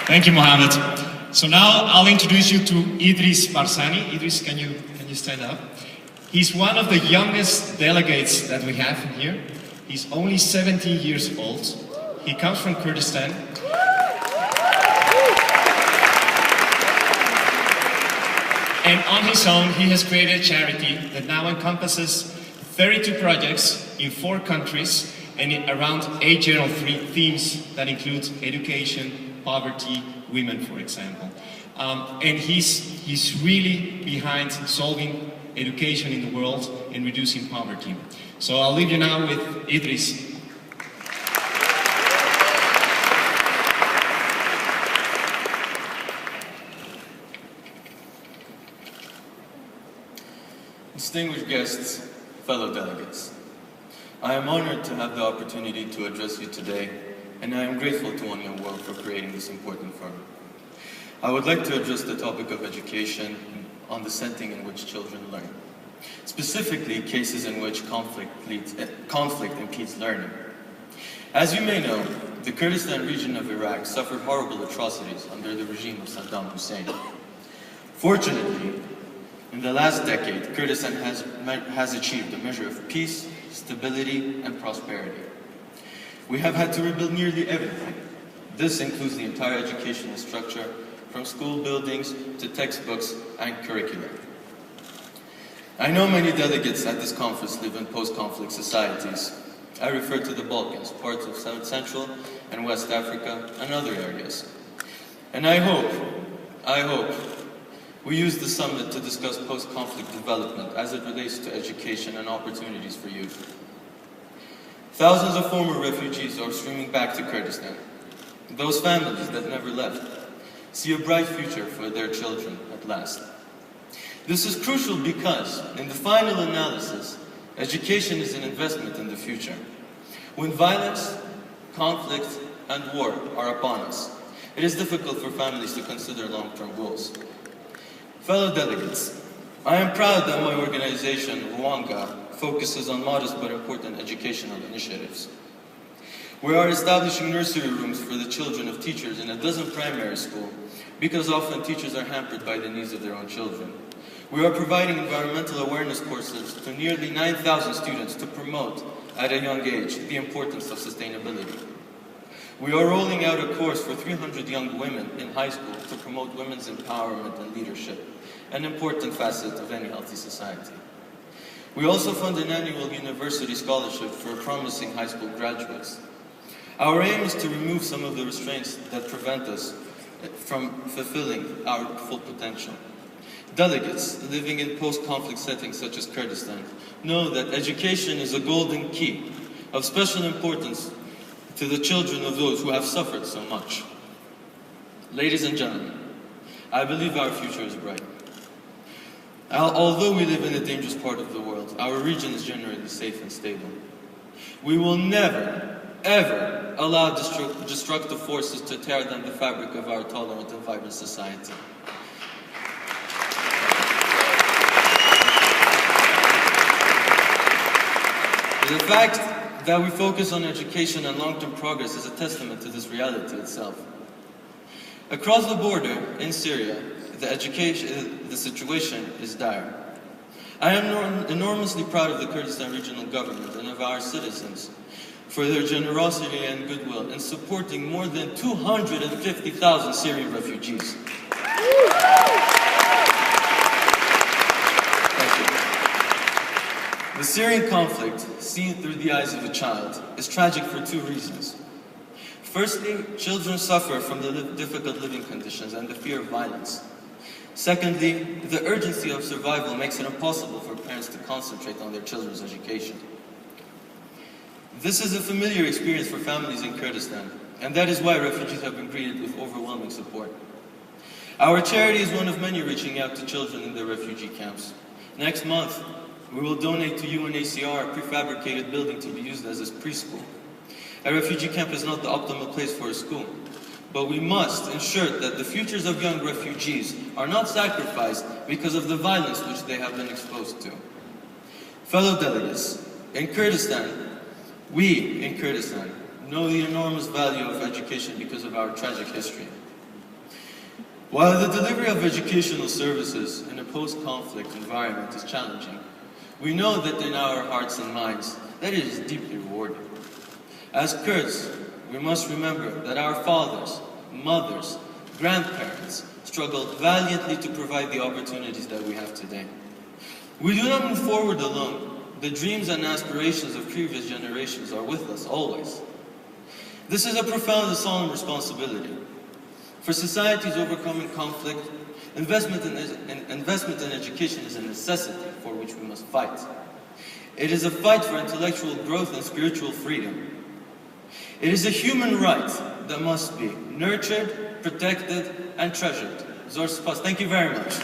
Thank you, Mohammed. So now I'll introduce you to Idris Barzani. Idris, can you stand up? He's one of the youngest delegates that we have here. He's only 17 years old. He comes from Kurdistan. And on his own, he has created a charity that now encompasses 32 projects in 4 countries and in around 8 general themes that include education, poverty, women, for example. And he's really behind solving education in the world and reducing poverty. So I'll leave you now with Idris. Distinguished guests, fellow delegates, I am honored to have the opportunity to address you today, and I am grateful to One Young World for creating this important forum. I would like to address the topic of education on the setting in which children learn, specifically cases in which conflict impedes learning. As you may know, the Kurdistan region of Iraq suffered horrible atrocities under the regime of Saddam Hussein. Fortunately, in the last decade, Kurdistan has achieved a measure of peace, stability, and prosperity. We have had to rebuild nearly everything. This includes the entire educational structure, from school buildings to textbooks and curricula. I know many delegates at this conference live in post-conflict societies. I refer to the Balkans, parts of South Central and West Africa, and other areas. And I hope we use the summit to discuss post-conflict development as it relates to education and opportunities for youth. Thousands of former refugees are streaming back to Kurdistan. Those families that never left see a bright future for their children at last. This is crucial because, in the final analysis, education is an investment in the future. When violence, conflict, and war are upon us, it is difficult for families to consider long-term goals. Fellow delegates, I am proud that my organization, Rwanga, focuses on modest but important educational initiatives. We are establishing nursery rooms for the children of teachers in a dozen primary schools because often teachers are hampered by the needs of their own children. We are providing environmental awareness courses to nearly 9,000 students to promote, at a young age, the importance of sustainability. We are rolling out a course for 300 young women in high school to promote women's empowerment and leadership, an important facet of any healthy society. We also fund an annual university scholarship for promising high school graduates. Our aim is to remove some of the restraints that prevent us from fulfilling our full potential. Delegates living in post-conflict settings such as Kurdistan know that education is a golden key of special importance to the children of those who have suffered so much. Ladies and gentlemen, I believe our future is bright. Although we live in a dangerous part of the world, our region is generally safe and stable. We will never, ever allow destructive forces to tear down the fabric of our tolerant and vibrant society. The fact that we focus on education and long-term progress is a testament to this reality itself. Across the border in Syria, the situation is dire. I am enormously proud of the Kurdistan regional government and of our citizens for their generosity and goodwill in supporting more than 250,000 Syrian refugees. The Syrian conflict, seen through the eyes of a child, is tragic for 2 reasons. Firstly, children suffer from the difficult living conditions and the fear of violence. Secondly, the urgency of survival makes it impossible for parents to concentrate on their children's education. This is a familiar experience for families in Kurdistan, and that is why refugees have been greeted with overwhelming support. Our charity is one of many reaching out to children in the refugee camps. Next month, we will donate to UNHCR a prefabricated building to be used as a preschool. A refugee camp is not the optimal place for a school, but we must ensure that the futures of young refugees are not sacrificed because of the violence which they have been exposed to. Fellow delegates, in Kurdistan, we in Kurdistan know the enormous value of education because of our tragic history. While the delivery of educational services in a post-conflict environment is challenging, we know that in our hearts and minds that it is deeply rewarding. As Kurds, we must remember that our fathers, mothers, grandparents struggled valiantly to provide the opportunities that we have today. We do not move forward alone. The dreams and aspirations of previous generations are with us always. This is a profound and solemn responsibility. For societies overcoming conflict, investment in education is a necessity for which we must fight. It is a fight for intellectual growth and spiritual freedom. It is a human right that must be nurtured, protected, and treasured. Zor Spas, thank you very much.